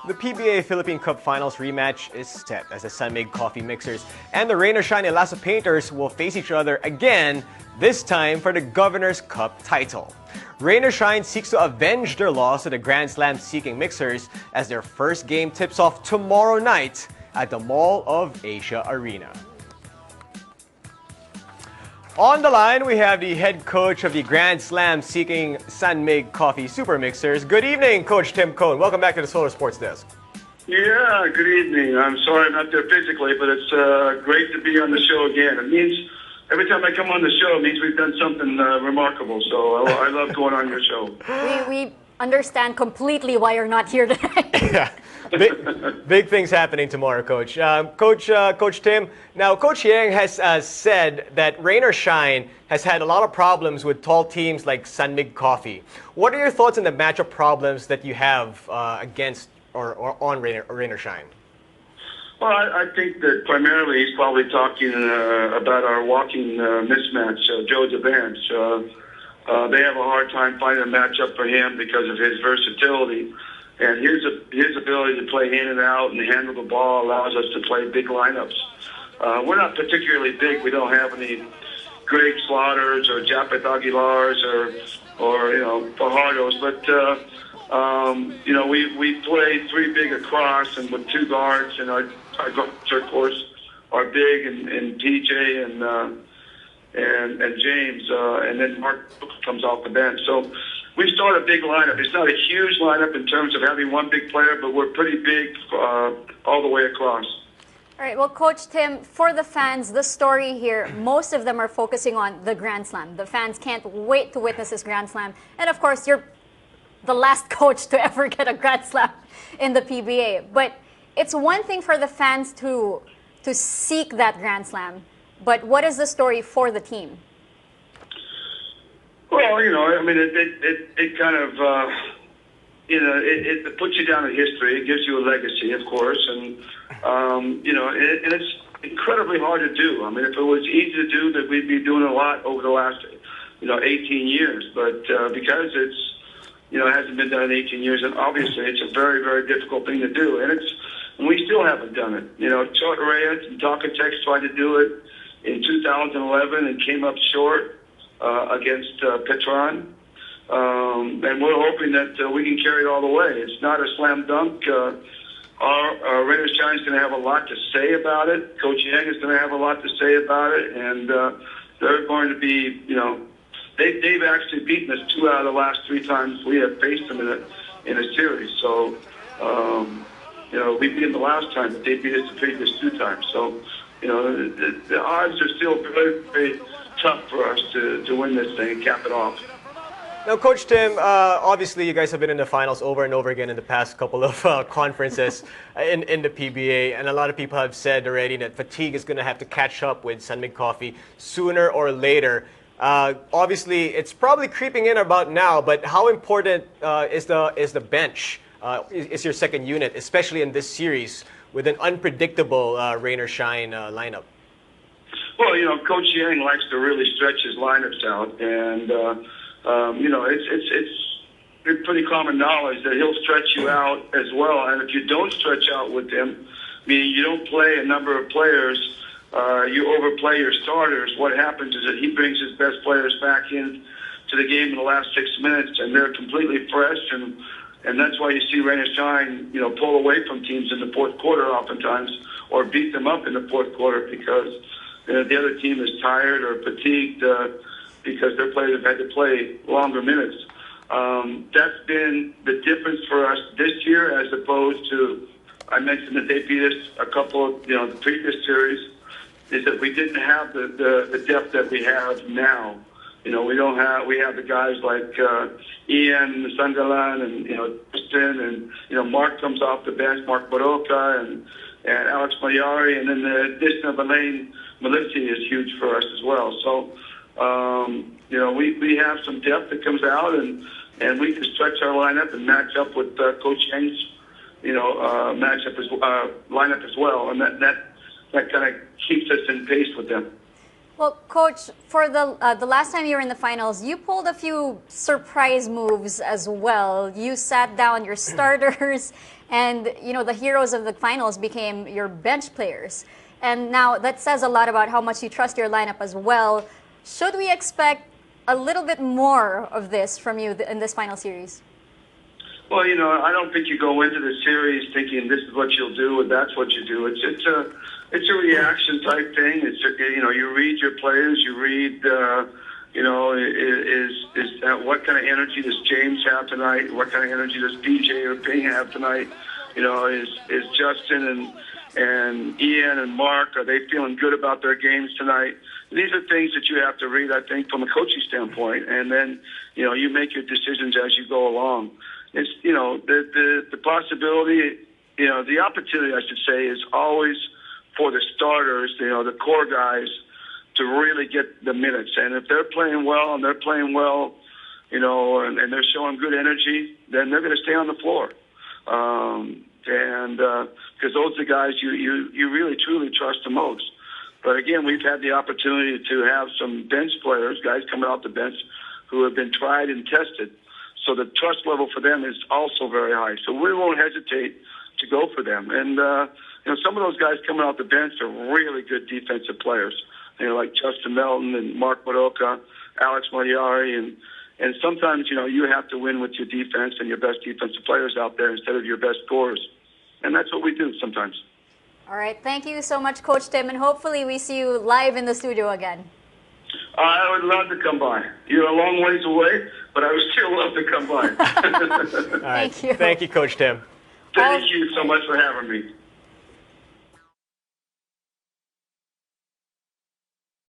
The PBA Philippine Cup Finals rematch is set as the Mig Coffee Mixers and the Rain or Shine Elasto Painters will face each other again, this time for the Governors Cup title. Rain or Shine seeks to avenge their loss to the Grand Slam-seeking Mixers as their first game tips off tomorrow night at the Mall of Asia Arena. On the line, we have the head coach of the Grand Slam-seeking Mig Coffee Super Mixers. Good evening, Coach Tim Cohn. Welcome back to the Solar Sports Desk. Yeah, good evening. I'm sorry I'm not there physically, but it's great to be on the show again. It means every time I come on the show, it means we've done something remarkable. So I love going on your show. We understand completely why you're not here tonight. Yeah. Big things happening tomorrow, Coach. Coach Tim, now Coach Yang has said that Rain or Shine has had a lot of problems with tall teams like Mig Coffee. What are your thoughts on the matchup problems that you have against or on Rain or Shine? Well, I think that primarily he's probably talking about our walking mismatch, Joe DeVance. They have a hard time finding a matchup for him because of his versatility. And his ability to play in and out and handle the ball allows us to play big lineups. We're not particularly big. We don't have any Greg Slaughters or Japeth Aguilars or Fajardos. But, we play three big across and with two guards. And our guards, of course, are big and TJ and James. And then Mark comes off the bench. So we start a big lineup. It's not a huge lineup in terms of having one big player, but we're pretty big all the way across. All right, well, Coach Tim, for the fans, the story here, most of them are focusing on the Grand Slam. The fans can't wait to witness this Grand Slam. And of course, you're the last coach to ever get a Grand Slam in the PBA. But it's one thing for the fans to seek that Grand Slam. But what is the story for the team? Well, it kind of, it puts you down in history. It gives you a legacy, of course, and and it's incredibly hard to do. I mean, if it was easy to do, that we'd be doing a lot over the last, 18 years. But because it's, it hasn't been done in 18 years, and obviously it's a very, very difficult thing to do, and we still haven't done it. Chart Reyes and Talkatex tried to do it in 2011 and came up short against Petron. And we're hoping that we can carry it all the way. It's not a slam dunk. Our Rain or Shine is going to have a lot to say about it. Coach Yang is going to have a lot to say about it. And they're going to be, they've actually beaten us 2 out of the last 3 times we have faced them in a series. So, we beat them the last time, but they beat us the previous 2 times. So, the odds are still very, very tough for us to win this thing and cap it off. Now, Coach Tim, obviously you guys have been in the finals over and over again in the past couple of conferences in the PBA, and a lot of people have said already that fatigue is going to have to catch up with Mig Coffee sooner or later. Obviously, it's probably creeping in about now, but how important is the bench, is your second unit, especially in this series with an unpredictable Rain or Shine lineup? Well, Coach Yang likes to really stretch his lineups out, and it's pretty common knowledge that he'll stretch you out as well. And if you don't stretch out with him, meaning you don't play a number of players, you overplay your starters. What happens is that he brings his best players back in to the game in the last 6 minutes, and they're completely fresh, and that's why you see Rain or Shine, pull away from teams in the fourth quarter oftentimes, or beat them up in the fourth quarter because the other team is tired or fatigued because their players have had to play longer minutes. That's been the difference for us this year as opposed to, I mentioned that they beat us a couple of, the previous series, is that we didn't have the depth that we have now. We have the guys like Ian Sandalan and, Tristan and, Mark comes off the bench, Mark Baroka and Alex Mayari, and then the addition of Elaine Malici is huge for us as well. So, we have some depth that comes out, and we can stretch our lineup and match up with Coach Yang's, lineup as well, and that kind of keeps us in pace with them. Well, Coach, for the last time you were in the finals, you pulled a few surprise moves as well. You sat down your starters And, the heroes of the finals became your bench players. And now that says a lot about how much you trust your lineup as well. Should we expect a little bit more of this from you in this final series? Well, I don't think you go into the series thinking this is what you'll do and that's what you do. It's a reaction type thing. You read your players, you read, what kind of energy does James have tonight? What kind of energy does DJ or Ping have tonight? Is Justin and Ian and Mark, are they feeling good about their games tonight? These are things that you have to read, I think, from a coaching standpoint, and then you make your decisions as you go along. It's the possibility, the opportunity, I should say, is always for the starters, the core guys, to really get the minutes. And if they're playing well and they're showing good energy, then they're going to stay on the floor. Because those are the guys you really truly trust the most. But again, we've had the opportunity to have some bench players, guys coming off the bench, who have been tried and tested. So the trust level for them is also very high. So we won't hesitate to go for them. And some of those guys coming off the bench are really good defensive players. Like Justin Melton and Mark Madoka, Alex Mariari, and sometimes you have to win with your defense and your best defensive players out there instead of your best scorers. And that's what we do sometimes. All right. Thank you so much, Coach Tim, and hopefully we see you live in the studio again. I would love to come by. You're a long ways away, but I would still love to come by. All right. Thank you. Thank you, Coach Tim. Thank you so much for having me.